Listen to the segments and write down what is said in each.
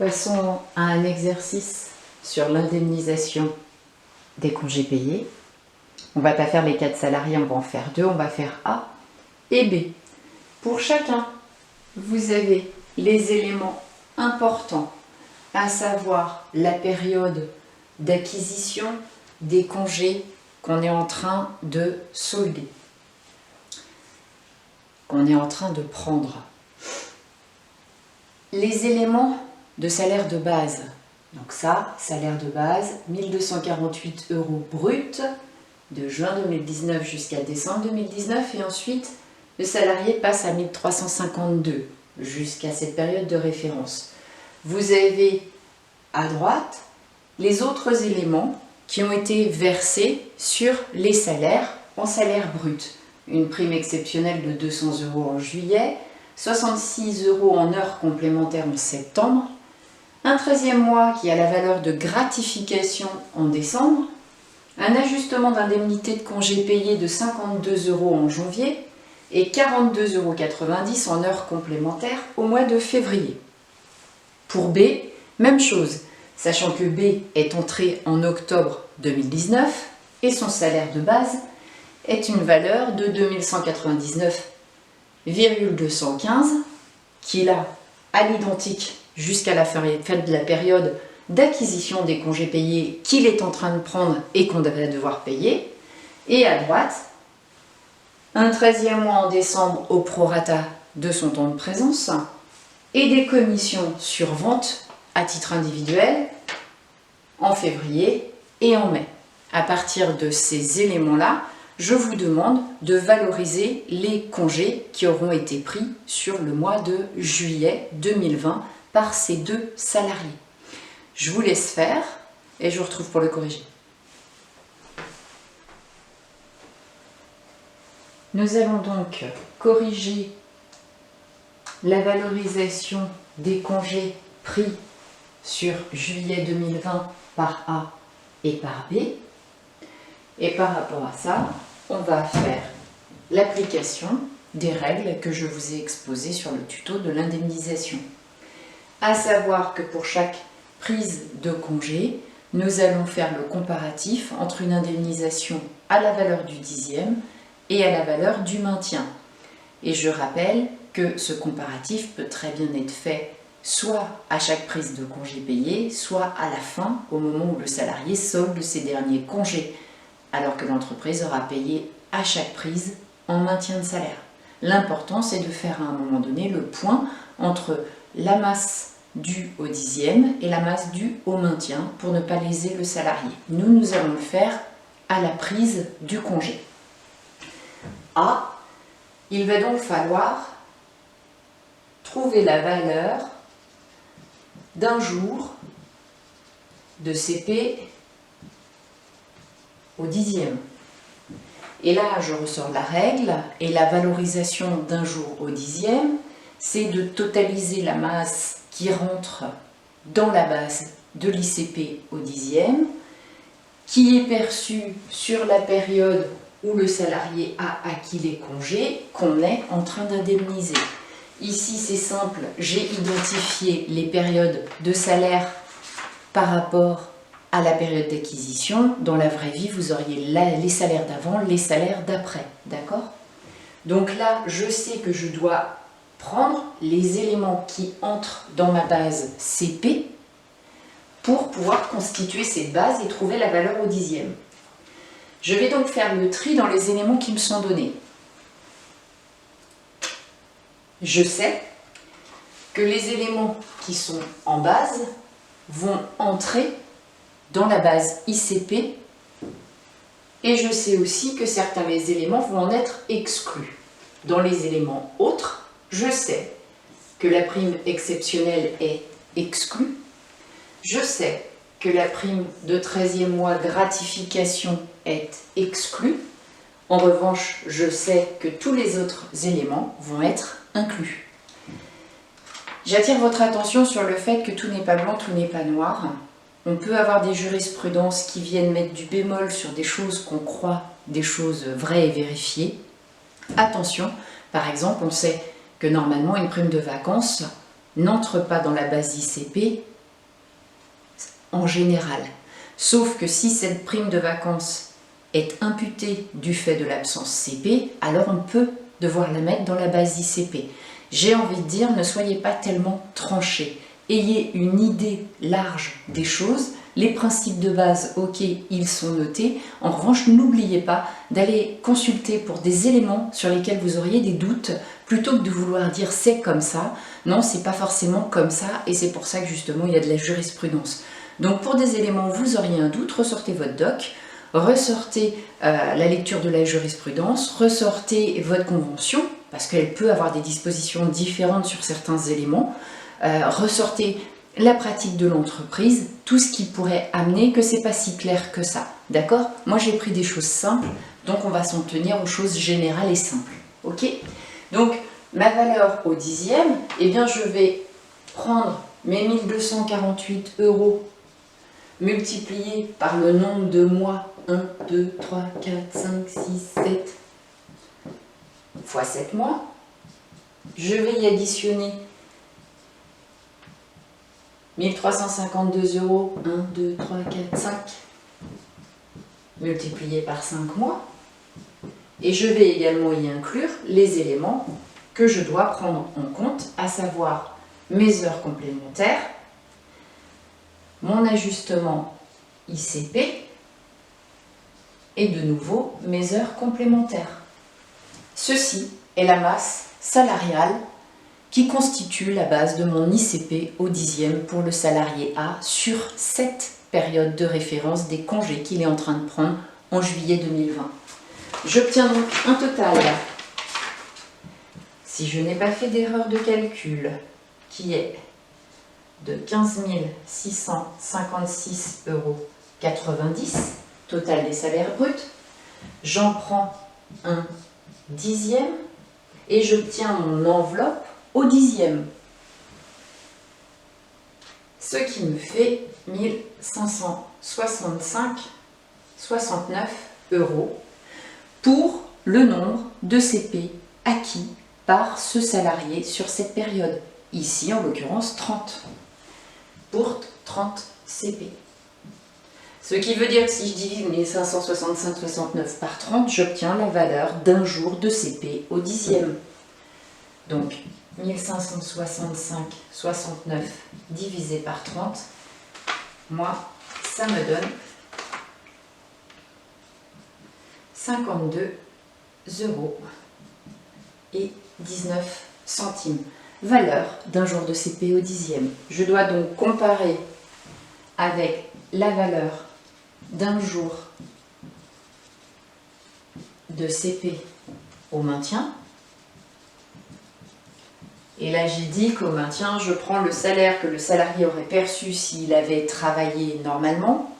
Passons à un exercice sur l'indemnisation des congés payés. On ne va pas faire les 4 salariés, on va en faire 2, on va faire A et B. Pour chacun, vous avez les éléments importants, à savoir la période d'acquisition des congés qu'on est en train de solder, qu'on est en train de prendre. Les éléments de salaire de base. Donc ça, salaire de base, 1248 € brut de juin 2019 jusqu'à décembre 2019 et ensuite le salarié passe à 1352 jusqu'à cette période de référence. Vous avez à droite les autres éléments qui ont été versés sur les salaires en salaire brut. Une prime exceptionnelle de 200 € en juillet, 66 € en heures complémentaires en septembre, un 13e mois qui a la valeur de gratification en décembre, un ajustement d'indemnité de congés payés de 52 € en janvier et 42,90 € en heures complémentaires au mois de février. Pour B, même chose, sachant que B est entré en octobre 2019 et son salaire de base est une valeur de 2199,215 qu'il a à l'identique jusqu'à la fin de la période d'acquisition des congés payés qu'il est en train de prendre et qu'on va devoir payer. Et à droite, un 13e mois en décembre au prorata de son temps de présence et des commissions sur vente à titre individuel en février et en mai. À partir de ces éléments-là, je vous demande de valoriser les congés qui auront été pris sur le mois de juillet 2020 par ces 2 salariés. Je vous laisse faire et je vous retrouve pour le corriger. Nous allons donc corriger la valorisation des congés pris sur juillet 2020 par A et par B. Et par rapport à ça, on va faire l'application des règles que je vous ai exposées sur le tuto de l'indemnisation. À savoir que pour chaque prise de congé, nous allons faire le comparatif entre une indemnisation à la valeur du 10e et à la valeur du maintien. Et je rappelle que ce comparatif peut très bien être fait soit à chaque prise de congé payé, soit à la fin, au moment où le salarié solde ses derniers congés, alors que l'entreprise aura payé à chaque prise en maintien de salaire. L'important, c'est de faire à un moment donné le point entre la masse due au 10e et la masse due au maintien pour ne pas léser le salarié. Nous allons le faire à la prise du congé. A, il va donc falloir trouver la valeur d'un jour de CP au 10e. Et là, je ressors la règle, et la valorisation d'un jour au 10e, c'est de totaliser la masse qui rentre dans la base de l'ICP au 10e, qui est perçue sur la période où le salarié a acquis les congés qu'on est en train d'indemniser. Ici, c'est simple, j'ai identifié les périodes de salaire par rapport à la période d'acquisition. Dans la vraie vie, vous auriez les salaires d'avant, les salaires d'après, d'accord? Donc là, je sais que je dois prendre les éléments qui entrent dans ma base CP pour pouvoir constituer cette base et trouver la valeur au 10e. Je vais donc faire le tri dans les éléments qui me sont donnés. Je sais que les éléments qui sont en base vont entrer dans la base ICP et je sais aussi que certains des éléments vont en être exclus. Dans les éléments autres, je sais que la prime exceptionnelle est exclue. Je sais que la prime de 13e mois gratification est exclue. En revanche, je sais que tous les autres éléments vont être inclus. J'attire votre attention sur le fait que tout n'est pas blanc, tout n'est pas noir. On peut avoir des jurisprudences qui viennent mettre du bémol sur des choses qu'on croit des choses vraies et vérifiées. Attention, par exemple, on sait que normalement une prime de vacances n'entre pas dans la base ICP en général. Sauf que si cette prime de vacances est imputée du fait de l'absence CP, alors on peut devoir la mettre dans la base ICP. J'ai envie de dire, ne soyez pas tellement tranchés. Ayez une idée large des choses. Les principes de base, ok, ils sont notés. En revanche, n'oubliez pas d'aller consulter pour des éléments sur lesquels vous auriez des doutes, plutôt que de vouloir dire c'est comme ça. Non, c'est pas forcément comme ça, et c'est pour ça que justement il y a de la jurisprudence. Donc pour des éléments où vous auriez un doute, ressortez votre doc, ressortez la lecture de la jurisprudence, ressortez votre convention, parce qu'elle peut avoir des dispositions différentes sur certains éléments, ressortez la pratique de l'entreprise, tout ce qui pourrait amener que c'est pas si clair que ça. D'accord? Moi j'ai pris des choses simples, donc on va s'en tenir aux choses générales et simples. Ok? Donc ma valeur au dixième, eh bien je vais prendre mes 1248 € multiplié par le nombre de mois, 1, 2, 3, 4, 5, 6, 7, fois 7 mois. Je vais y additionner 1352 €, 1, 2, 3, 4, 5, multiplié par 5 mois. Et je vais également y inclure les éléments que je dois prendre en compte, à savoir mes heures complémentaires, mon ajustement ICP et de nouveau mes heures complémentaires. Ceci est la masse salariale qui constitue la base de mon ICP au dixième pour le salarié A sur cette période de référence des congés qu'il est en train de prendre en juillet 2020. J'obtiens donc un total, si je n'ai pas fait d'erreur de calcul, qui est de 15 656,90 €, total des salaires bruts. J'en prends un dixième et j'obtiens mon enveloppe au dixième. Ce qui me fait 1565,69 € pour le nombre de CP acquis par ce salarié sur cette période. Ici, en l'occurrence, 30. Pour 30 CP. Ce qui veut dire que si je divise 1565,69 par 30, j'obtiens la valeur d'un jour de CP au dixième. Donc, 1565,69 divisé par 30, moi, ça me donne 52 € et 19 centimes. Valeur d'un jour de CP au dixième. Je dois donc comparer avec la valeur d'un jour de CP au maintien. Et là, j'ai dit qu'au maintien, je prends le salaire que le salarié aurait perçu s'il avait travaillé normalement.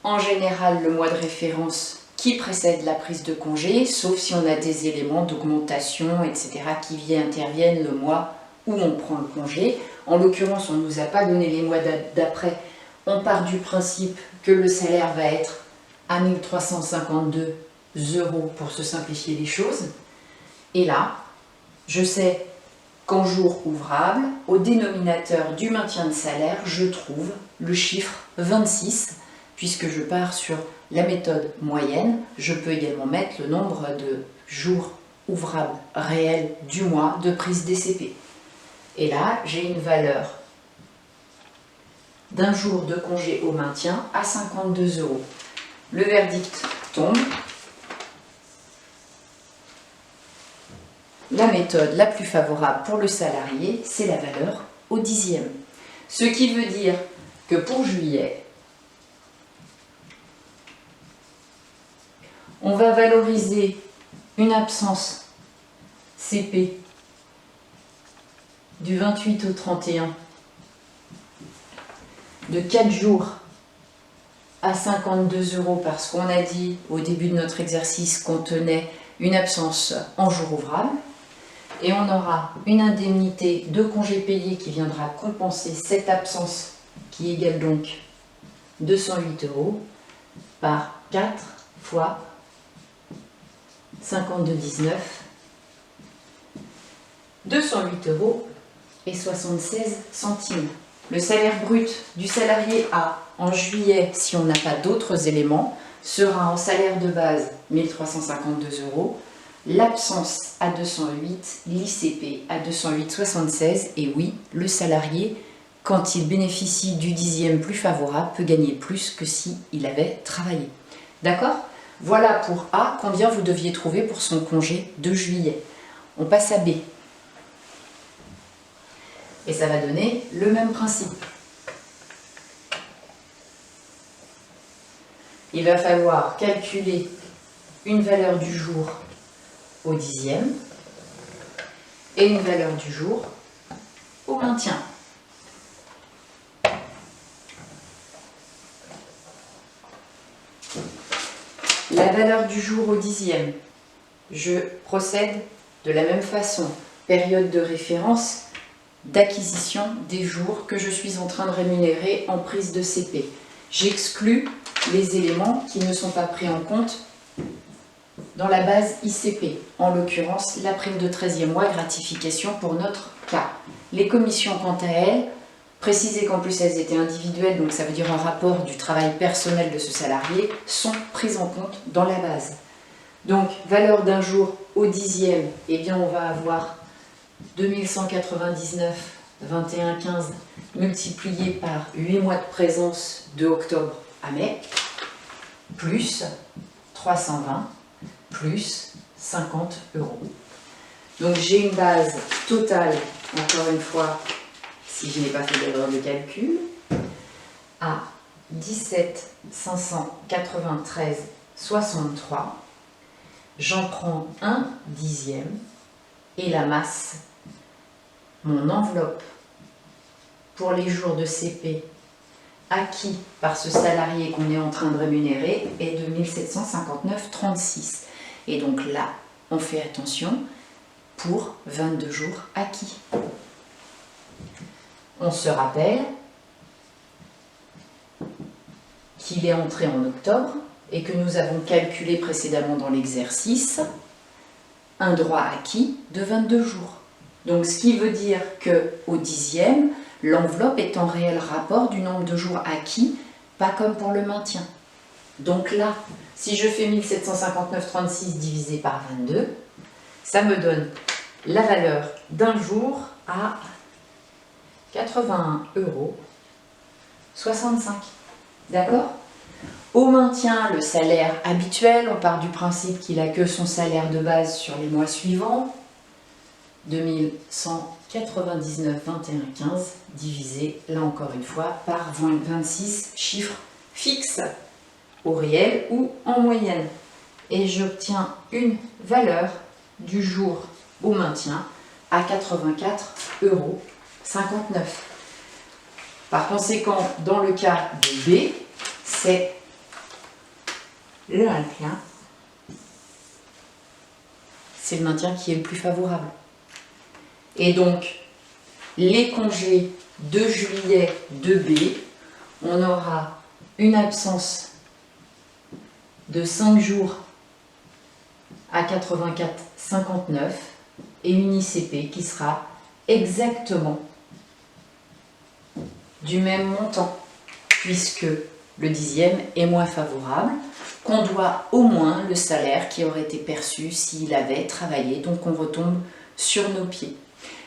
En général, le mois de référence qui précède la prise de congé, sauf si on a des éléments d'augmentation, etc., qui interviennent le mois où on prend le congé. En l'occurrence, on ne nous a pas donné les mois d'après. On part du principe que le salaire va être à 1352 € pour se simplifier les choses. Et là, je sais qu'en jour ouvrable, au dénominateur du maintien de salaire, je trouve le chiffre 26, puisque je pars sur la méthode moyenne. Je peux également mettre le nombre de jours ouvrables réels du mois de prise des CP. Et là, j'ai une valeur d'un jour de congé au maintien à 52 €. Le verdict tombe. La méthode la plus favorable pour le salarié, c'est la valeur au dixième. Ce qui veut dire que pour juillet, on va valoriser une absence CP du 28 au 31 de 4 jours à 52 € parce qu'on a dit au début de notre exercice qu'on tenait une absence en jour ouvrable. Et on aura une indemnité de congé payé qui viendra compenser cette absence qui égale donc 208 € par 4 fois 52,19, 208 € et 76 centimes. le salaire brut du salarié A en juillet, si on n'a pas d'autres éléments, sera en salaire de base 1 352 €, l'absence à 208, l'ICP à 208,76 et oui, le salarié, quand il bénéficie du dixième plus favorable, peut gagner plus que s'il avait travaillé. D'accord? Voilà pour A, combien vous deviez trouver pour son congé de juillet. On passe à B. Et ça va donner le même principe. Il va falloir calculer une valeur du jour au dixième et une valeur du jour au maintien. La valeur du jour au dixième, je procède de la même façon. Période de référence d'acquisition des jours que je suis en train de rémunérer en prise de CP. J'exclus les éléments qui ne sont pas pris en compte dans la base ICP, en l'occurrence la prime de 13e mois, gratification pour notre cas. Les commissions, quant à elles, préciser qu'en plus elles étaient individuelles, donc ça veut dire un rapport du travail personnel de ce salarié, sont prises en compte dans la base. Donc, valeur d'un jour au dixième, eh bien on va avoir 2199,21,15 multiplié par 8 mois de présence de octobre à mai, plus 320, plus 50 €. Donc j'ai une base totale, encore une fois, si je n'ai pas fait d'erreur de calcul, à 17 593,63. J'en prends un dixième et la masse, mon enveloppe pour les jours de CP acquis par ce salarié qu'on est en train de rémunérer est de 1759,36. Et donc là, on fait attention pour 22 jours acquis. On se rappelle qu'il est entré en octobre et que nous avons calculé précédemment dans l'exercice un droit acquis de 22 jours. Donc ce qui veut dire qu'au dixième, l'enveloppe est en réel rapport du nombre de jours acquis, pas comme pour le maintien. Donc là, si je fais 1759,36 divisé par 22, ça me donne la valeur d'un jour à 81,65 €. D'accord? Au maintien, le salaire habituel, on part du principe qu'il n'a que son salaire de base sur les mois suivants, 2199,21,15 divisé, là encore une fois, par 26 chiffres fixes, au réel ou en moyenne. Et j'obtiens une valeur du jour au maintien à 84,59 €. Par conséquent, dans le cas de B, c'est le maintien. C'est le maintien qui est le plus favorable. Et donc, les congés de juillet de B, on aura une absence de 5 jours à 84,59 et une ICP qui sera exactement du même montant, puisque le dixième est moins favorable, qu'on doit au moins le salaire qui aurait été perçu s'il avait travaillé, donc on retombe sur nos pieds.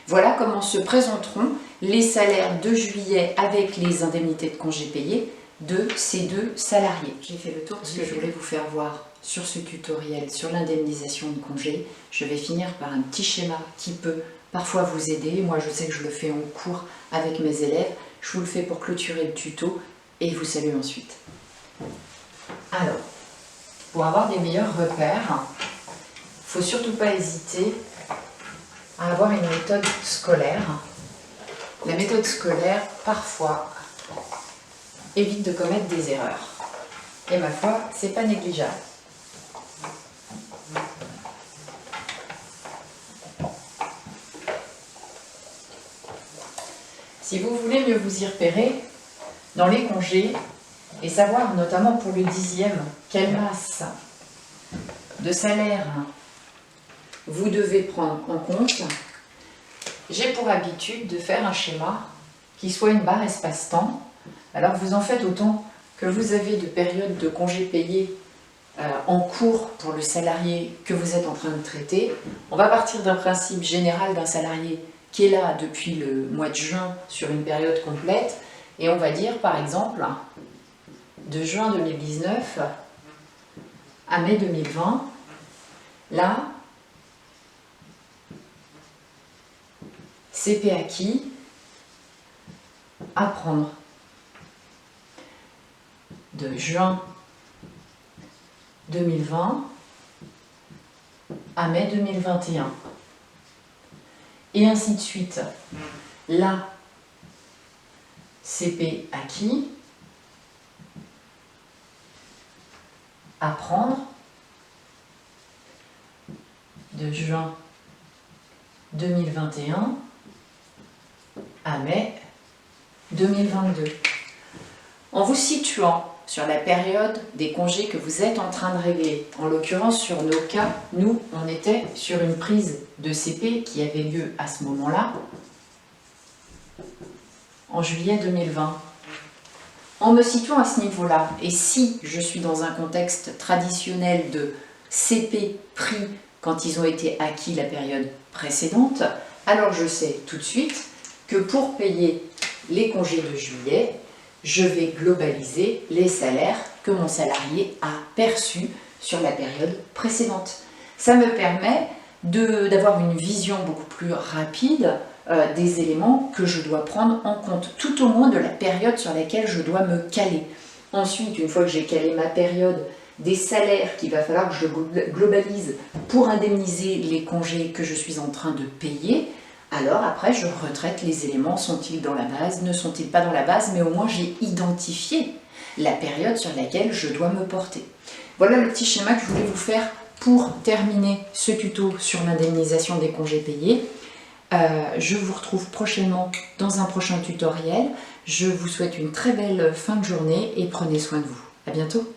Voilà comment se présenteront les salaires de juillet avec les indemnités de congés payés de ces deux salariés. J'ai fait le tour de ce que je voulais vous faire voir sur ce tutoriel sur l'indemnisation de congés. Je vais finir par un petit schéma qui peut parfois vous aider. Moi, je sais que je le fais en cours avec mes élèves. Je vous le fais pour clôturer le tuto et vous salue ensuite. Alors, pour avoir des meilleurs repères, il ne faut surtout pas hésiter à avoir une méthode scolaire. La méthode scolaire, parfois, évite de commettre des erreurs. Et ma foi, c'est pas négligeable. Si vous voulez mieux vous y repérer, dans les congés, et savoir notamment pour le dixième, quelle masse de salaire vous devez prendre en compte, j'ai pour habitude de faire un schéma qui soit une barre espace-temps. Alors vous en faites autant que vous avez de périodes de congés payés en cours pour le salarié que vous êtes en train de traiter. On va partir d'un principe général d'un salarié qui est là depuis le mois de juin sur une période complète, et on va dire par exemple de juin 2019 à mai 2020, là, CP acquis à prendre de juin 2020 à mai 2021. Et ainsi de suite. Là, CP acquis à prendre de juin 2021 à mai 2022. En vous situant sur la période des congés que vous êtes en train de régler, en l'occurrence sur nos cas, nous, on était sur une prise de CP qui avait lieu à ce moment-là, en juillet 2020. En me situant à ce niveau-là, et si je suis dans un contexte traditionnel de CP pris quand ils ont été acquis la période précédente, alors je sais tout de suite que pour payer les congés de juillet, je vais globaliser les salaires que mon salarié a perçus sur la période précédente. Ça me permet d'avoir une vision beaucoup plus rapide des éléments que je dois prendre en compte, tout au moins de la période sur laquelle je dois me caler. Ensuite, une fois que j'ai calé ma période, des salaires qu'il va falloir que je globalise pour indemniser les congés que je suis en train de payer, alors après je retraite les éléments, sont-ils dans la base, ne sont-ils pas dans la base, mais au moins j'ai identifié la période sur laquelle je dois me porter. Voilà le petit schéma que je voulais vous faire pour terminer ce tuto sur l'indemnisation des congés payés. Je vous retrouve prochainement dans un prochain tutoriel. Je vous souhaite une très belle fin de journée et prenez soin de vous. À bientôt.